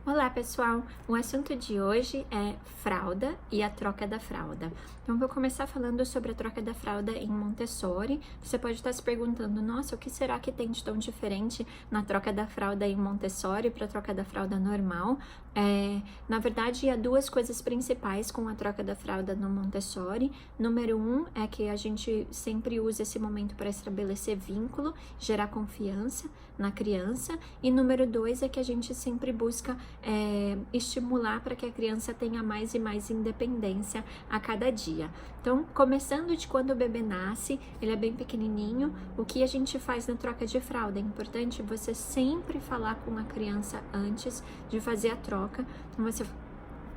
Olá pessoal, o assunto de hoje é fralda e a troca da fralda. Então vou começar falando sobre a troca da fralda em Montessori. Você pode estar se perguntando, nossa, o que será que tem de tão diferente na troca da fralda em Montessori para a troca da fralda normal? Na verdade, há duas coisas principais com a troca da fralda no Montessori. Número um é que a gente sempre usa esse momento para estabelecer vínculo, gerar confiança na criança. E número dois é que a gente sempre busca estimular para que a criança tenha mais e mais independência a cada dia. Então, começando de quando o bebê nasce, ele é bem pequenininho, o que a gente faz na troca de fralda? É importante você sempre falar com a criança antes de fazer a troca. Então, você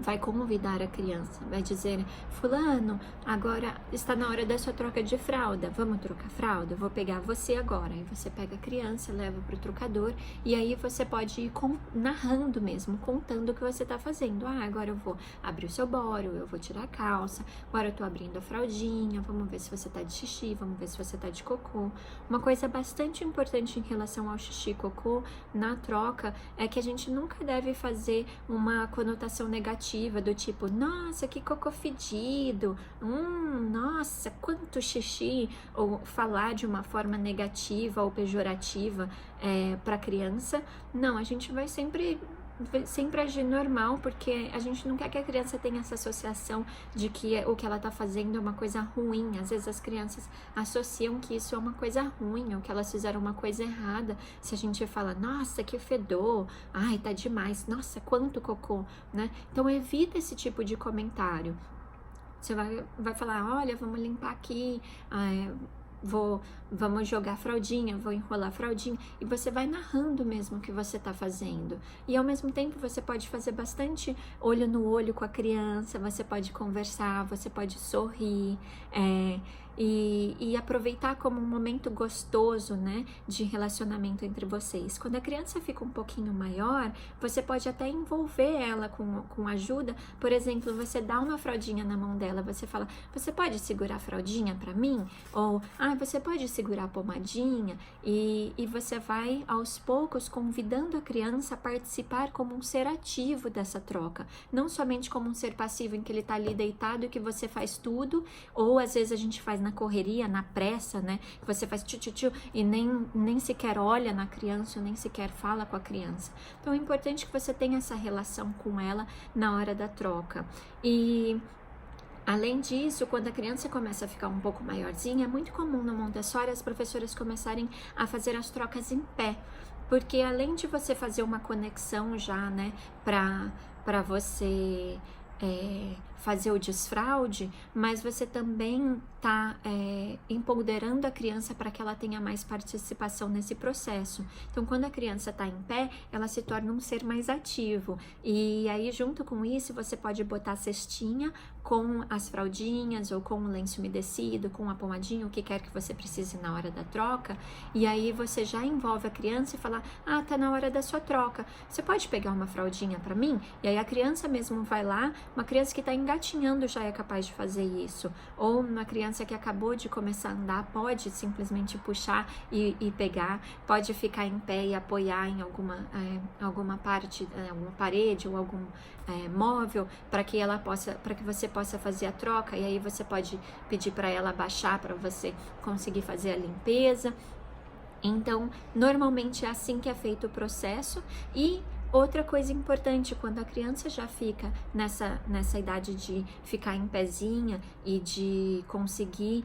vai convidar a criança, vai dizer, fulano, agora está na hora da sua troca de fralda, vamos trocar fralda? Eu vou pegar você agora. Aí você pega a criança, leva para o trocador e aí você pode ir narrando mesmo, contando o que você está fazendo. Agora eu vou abrir o seu boro, eu vou tirar a calça, agora eu tô abrindo a fraldinha, vamos ver se você tá de xixi, vamos ver se você tá de cocô. Uma coisa bastante importante em relação ao xixi e cocô na troca é que a gente nunca deve fazer uma conotação negativa do tipo, nossa, que cocô fedido, nossa, quanto xixi, ou falar de uma forma negativa ou pejorativa para a criança. Não, a gente vai sempre agir normal, porque a gente não quer que a criança tenha essa associação de que o que ela tá fazendo é uma coisa ruim. Às vezes as crianças associam que isso é uma coisa ruim, ou que elas fizeram uma coisa errada. Se a gente fala, nossa, que fedor, ai, tá demais, nossa, quanto cocô, né? Então evita esse tipo de comentário. Você vai falar, olha, vamos limpar aqui, vamos jogar fraldinha, vou enrolar fraldinha, e você vai narrando mesmo o que você tá fazendo. E ao mesmo tempo você pode fazer bastante olho no olho com a criança, você pode conversar, você pode sorrir, e aproveitar como um momento gostoso, né, de relacionamento entre vocês. Quando a criança fica um pouquinho maior, você pode até envolver ela com ajuda. Por exemplo, você dá uma fraldinha na mão dela, você fala, você pode segurar a fraldinha para mim? Ou, você pode segurar a pomadinha? E você vai, aos poucos, convidando a criança a participar como um ser ativo dessa troca. Não somente como um ser passivo em que ele tá ali deitado e que você faz tudo, ou às vezes a gente faz na correria, na pressa, né? Que você faz tchu-tchu-tchu e nem sequer olha na criança, nem sequer fala com a criança. Então é importante que você tenha essa relação com ela na hora da troca. E além disso, quando a criança começa a ficar um pouco maiorzinha, é muito comum no Montessori as professoras começarem a fazer as trocas em pé, porque além de você fazer uma conexão já, né, para você fazer o desfraude, mas você também está empoderando a criança para que ela tenha mais participação nesse processo. Então, quando a criança está em pé, ela se torna um ser mais ativo. E aí, junto com isso, você pode botar a cestinha com as fraldinhas, ou com o lenço umedecido, com a pomadinha, o que quer que você precise na hora da troca. E aí, você já envolve a criança e fala, tá na hora da sua troca. Você pode pegar uma fraldinha para mim? E aí, a criança mesmo vai lá, uma criança que está engatinhando já é capaz de fazer isso. Ou uma criança que acabou de começar a andar pode simplesmente puxar e pegar, pode ficar em pé e apoiar em alguma parte, alguma parede ou algum móvel para que você possa fazer a troca. E aí você pode pedir para ela baixar para você conseguir fazer a limpeza. Então, normalmente é assim que é feito o processo. E outra coisa importante, quando a criança já fica nessa idade de ficar em pezinha e de conseguir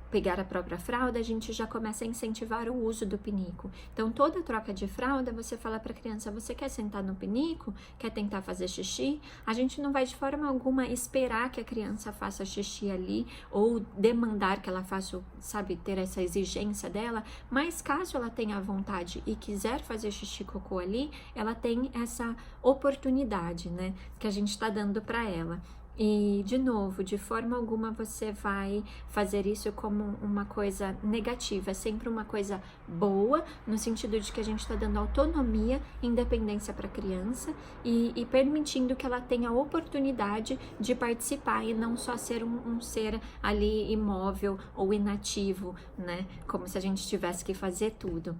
pegar a própria fralda, a gente já começa a incentivar o uso do pinico. Então, toda troca de fralda, você fala para a criança, você quer sentar no pinico? Quer tentar fazer xixi? A gente não vai de forma alguma esperar que a criança faça xixi ali, ou demandar que ela faça, sabe, ter essa exigência dela, mas caso ela tenha vontade e quiser fazer xixi cocô ali, ela tem essa oportunidade, né, que a gente está dando para ela. E, de novo, de forma alguma você vai fazer isso como uma coisa negativa, é sempre uma coisa boa, no sentido de que a gente está dando autonomia, independência para a criança e permitindo que ela tenha a oportunidade de participar e não só ser um ser ali imóvel ou inativo, né? Como se a gente tivesse que fazer tudo.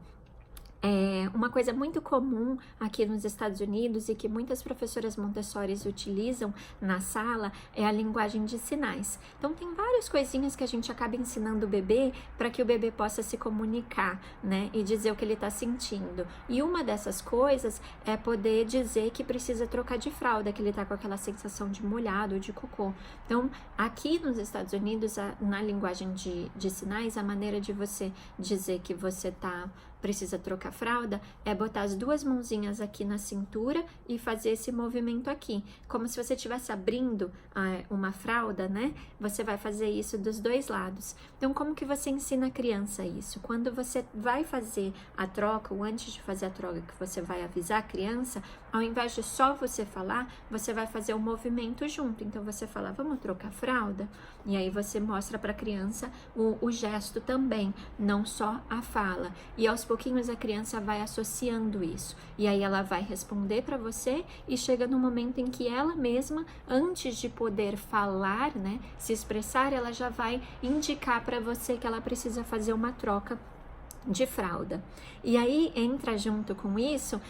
Uma coisa muito comum aqui nos Estados Unidos e que muitas professoras Montessori utilizam na sala é a linguagem de sinais. Então, tem várias coisinhas que a gente acaba ensinando o bebê para que o bebê possa se comunicar, né, e dizer o que ele está sentindo. E uma dessas coisas é poder dizer que precisa trocar de fralda, que ele está com aquela sensação de molhado ou de cocô. Então, aqui nos Estados Unidos, na linguagem de sinais, a maneira de você dizer que você precisa trocar fralda é botar as duas mãozinhas aqui na cintura e fazer esse movimento aqui, como se você estivesse abrindo uma fralda, né? Você vai fazer isso dos dois lados. Então, como que você ensina a criança isso? Quando você vai fazer a troca, ou antes de fazer a troca, que você vai avisar a criança, ao invés de só você falar, você vai fazer o movimento junto. Então, você fala, vamos trocar fralda? E aí você mostra para a criança o gesto também, não só a fala. E aos pouquinhos a criança vai associando isso. E aí ela vai responder para você e chega no momento em que ela mesma, antes de poder falar, né, se expressar, ela já vai indicar para você que ela precisa fazer uma troca de fralda. E aí entra junto com isso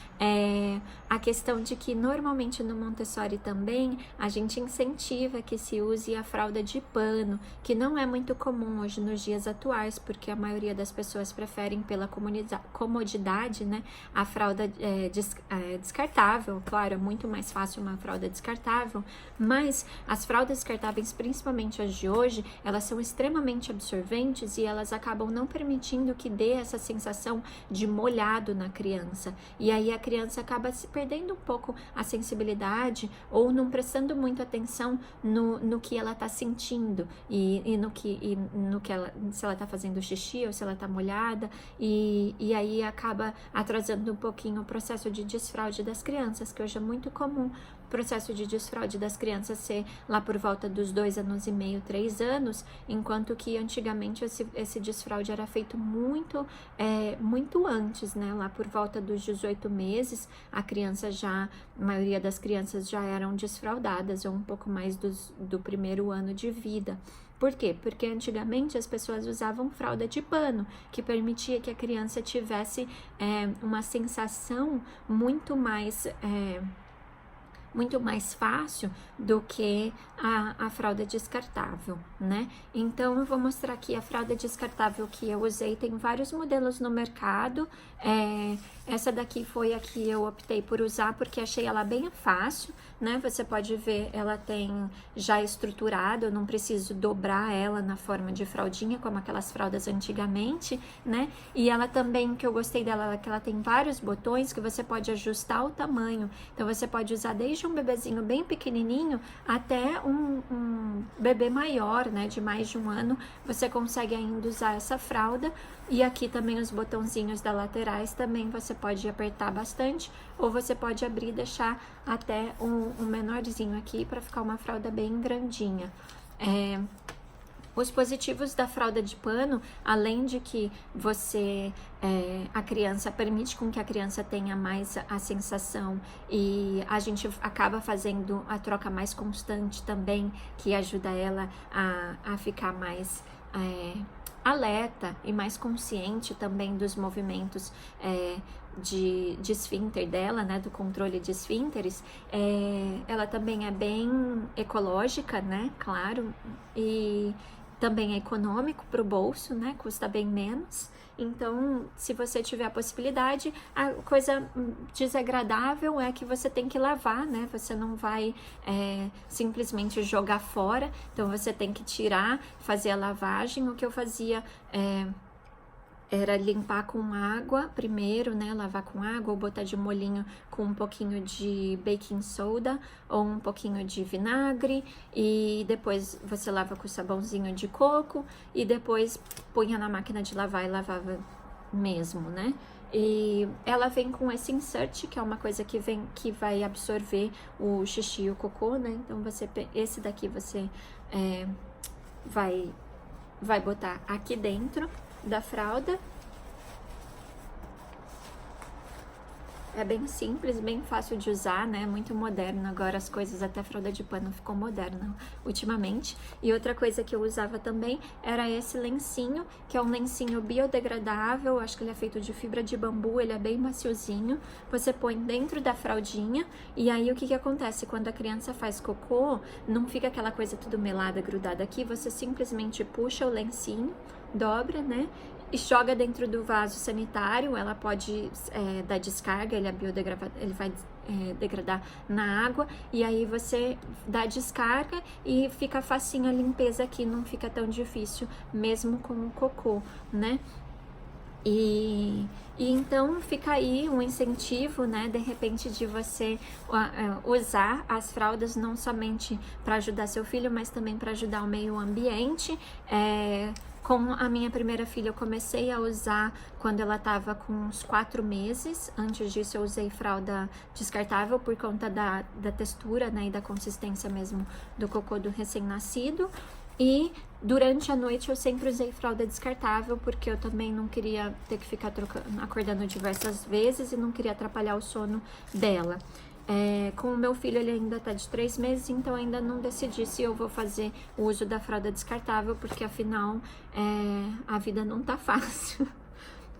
a questão de que normalmente no Montessori também a gente incentiva que se use a fralda de pano, que não é muito comum hoje nos dias atuais, porque a maioria das pessoas preferem pela comodidade, né, a fralda descartável. Claro, é muito mais fácil uma fralda descartável, mas as fraldas descartáveis, principalmente as de hoje, elas são extremamente absorventes e elas acabam não permitindo que dê essa sensação de molhado na criança, e aí a criança acaba se perdendo um pouco a sensibilidade ou não prestando muito atenção no que ela está sentindo e no que ela, se ela está fazendo xixi ou se ela está molhada, e aí acaba atrasando um pouquinho o processo de desfraude das crianças, que hoje é muito comum o processo de desfraude das crianças ser lá por volta dos 2 anos e meio, 3 anos, enquanto que antigamente esse desfraude era feito muito antes, né? Lá por volta dos 18 meses, a maioria das crianças já eram desfraudadas, ou um pouco mais do primeiro ano de vida. Por quê? Porque antigamente as pessoas usavam fralda de pano, que permitia que a criança tivesse uma sensação muito mais fácil do que a fralda descartável, né? Então, eu vou mostrar aqui a fralda descartável que eu usei. Tem vários modelos no mercado. Essa daqui foi a que eu optei por usar, porque achei ela bem fácil, né? Você pode ver, ela tem já estruturado, eu não preciso dobrar ela na forma de fraldinha, como aquelas fraldas antigamente, né? E ela também, que eu gostei dela, é que ela tem vários botões que você pode ajustar o tamanho. Então, você pode usar desde um bebezinho bem pequenininho até um bebê maior, né, de mais de 1 ano, você consegue ainda usar essa fralda. E aqui também os botãozinhos das laterais também você pode apertar bastante, ou você pode abrir e deixar até um menorzinho aqui para ficar uma fralda bem grandinha. Os positivos da fralda de pano, além de que a criança permite com que a criança tenha mais a sensação, e a gente acaba fazendo a troca mais constante também, que ajuda ela a ficar mais alerta e mais consciente também dos movimentos de esfíncter dela, né, do controle de esfínteres. Ela também é bem ecológica, né, claro, e também é econômico para o bolso, né, custa bem menos. Então, se você tiver a possibilidade, a coisa desagradável é que você tem que lavar, né? Você não vai simplesmente jogar fora. Então, você tem que tirar, fazer a lavagem. O que eu fazia era limpar com água primeiro, né? Lavar com água ou botar de molhinho com um pouquinho de baking soda ou um pouquinho de vinagre, e depois você lava com sabãozinho de coco e depois punha na máquina de lavar e lavava mesmo, né? E ela vem com esse insert, que é uma coisa que vai absorver o xixi e o cocô, né? Então esse daqui você vai botar aqui dentro da fralda. É bem simples, bem fácil de usar, né? Muito moderno. Agora as coisas, até fralda de pano ficou moderna ultimamente. E outra coisa que eu usava também era esse lencinho, que é um lencinho biodegradável. Acho que ele é feito de fibra de bambu, ele é bem maciozinho. Você põe dentro da fraldinha e aí o que que acontece? Quando a criança faz cocô, não fica aquela coisa tudo melada, grudada aqui. Você simplesmente puxa o lencinho, dobra, né? E joga dentro do vaso sanitário. Ela pode dar descarga, ele é biodegradado, ele vai degradar na água, e aí você dá descarga e fica facinho a limpeza aqui, não fica tão difícil mesmo com o cocô, né? E então fica aí um incentivo, né, de repente, de você usar as fraldas não somente para ajudar seu filho, mas também para ajudar o meio ambiente. Com a minha primeira filha, eu comecei a usar quando ela estava com uns 4 meses. Antes disso, eu usei fralda descartável por conta da textura, né, e da consistência mesmo do cocô do recém-nascido. E durante a noite eu sempre usei fralda descartável, porque eu também não queria ter que ficar acordando diversas vezes e não queria atrapalhar o sono dela. Com o meu filho, ele ainda tá de 3 meses, então ainda não decidi se eu vou fazer o uso da fralda descartável, porque afinal a vida não tá fácil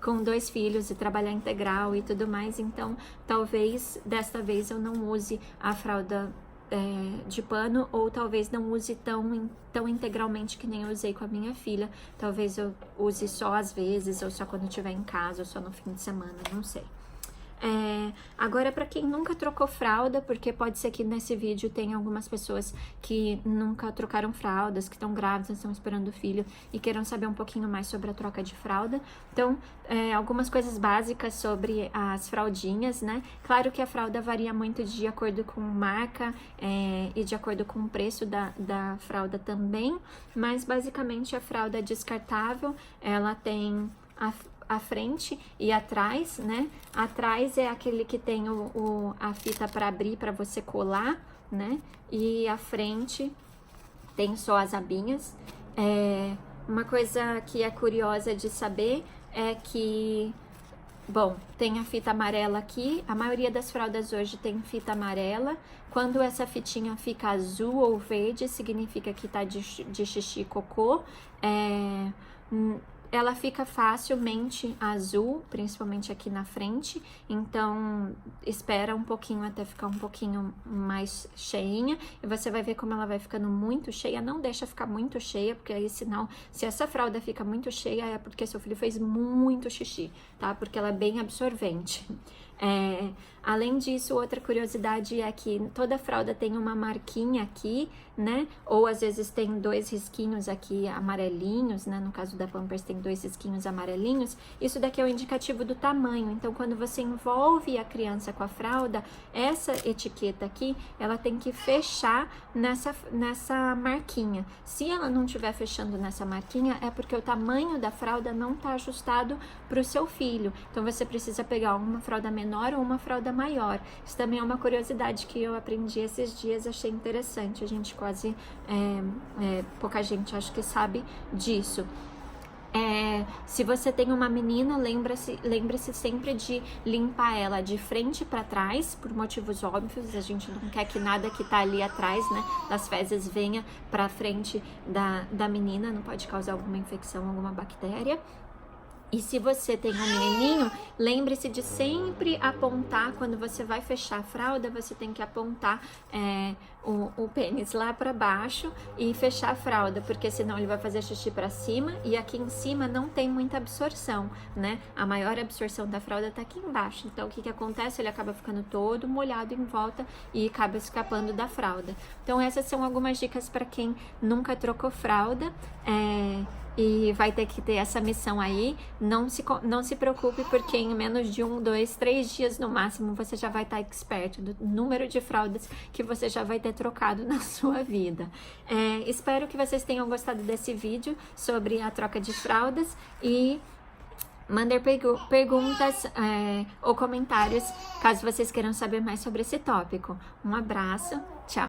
com 2 filhos e trabalhar integral e tudo mais. Então talvez desta vez eu não use a fralda de pano, ou talvez não use tão integralmente que nem eu usei com a minha filha. Talvez eu use só às vezes, ou só quando eu estiver em casa, ou só no fim de semana, não sei. Agora, para quem nunca trocou fralda, porque pode ser que nesse vídeo tenha algumas pessoas que nunca trocaram fraldas, que estão grávidas, estão esperando o filho e queiram saber um pouquinho mais sobre a troca de fralda. Então, algumas coisas básicas sobre as fraldinhas, né? Claro que a fralda varia muito de acordo com marca e de acordo com o preço da fralda também, mas basicamente a fralda descartável, ela tem a frente e atrás, né? Atrás é aquele que tem a fita para abrir, para você colar, né? E a frente tem só as abinhas. Uma coisa que é curiosa de saber é que, bom, tem a fita amarela aqui. A maioria das fraldas hoje tem fita amarela. Quando essa fitinha fica azul ou verde, significa que tá de xixi e cocô. Ela fica facilmente azul, principalmente aqui na frente, então espera um pouquinho até ficar um pouquinho mais cheinha, e você vai ver como ela vai ficando muito cheia. Não deixa ficar muito cheia, porque aí sinal, se essa fralda fica muito cheia, é porque seu filho fez muito xixi, tá? Porque ela é bem absorvente. Além disso, outra curiosidade é que toda fralda tem uma marquinha aqui, né? Ou às vezes tem 2 risquinhos aqui amarelinhos, né? No caso da Pampers tem 2 risquinhos amarelinhos. Isso daqui é o indicativo do tamanho. Então, quando você envolve a criança com a fralda, essa etiqueta aqui, ela tem que fechar nessa marquinha. Se ela não estiver fechando nessa marquinha, é porque o tamanho da fralda não está ajustado para o seu filho. Então, você precisa pegar uma fralda menor ou uma fralda maior. Isso também é uma curiosidade que eu aprendi esses dias, achei interessante. A gente quase, pouca gente acho que sabe disso. Se você tem uma menina, lembre-se sempre de limpar ela de frente para trás, por motivos óbvios. A gente não quer que nada que tá ali atrás, né, das fezes venha para frente da menina, não pode causar alguma infecção, alguma bactéria. E se você tem um menininho, lembre-se de sempre apontar, quando você vai fechar a fralda, você tem que apontar o pênis lá para baixo e fechar a fralda, porque senão ele vai fazer xixi para cima, e aqui em cima não tem muita absorção, né? A maior absorção da fralda tá aqui embaixo. Então, o que acontece? Ele acaba ficando todo molhado em volta e acaba escapando da fralda. Então, essas são algumas dicas para quem nunca trocou fralda. E vai ter que ter essa missão aí. Não se preocupe, porque em menos de 1, 2, 3 dias no máximo você já vai estar expert do número de fraldas que você já vai ter trocado na sua vida. Espero que vocês tenham gostado desse vídeo sobre a troca de fraldas, e mandem perguntas ou comentários caso vocês queiram saber mais sobre esse tópico. Um abraço, tchau!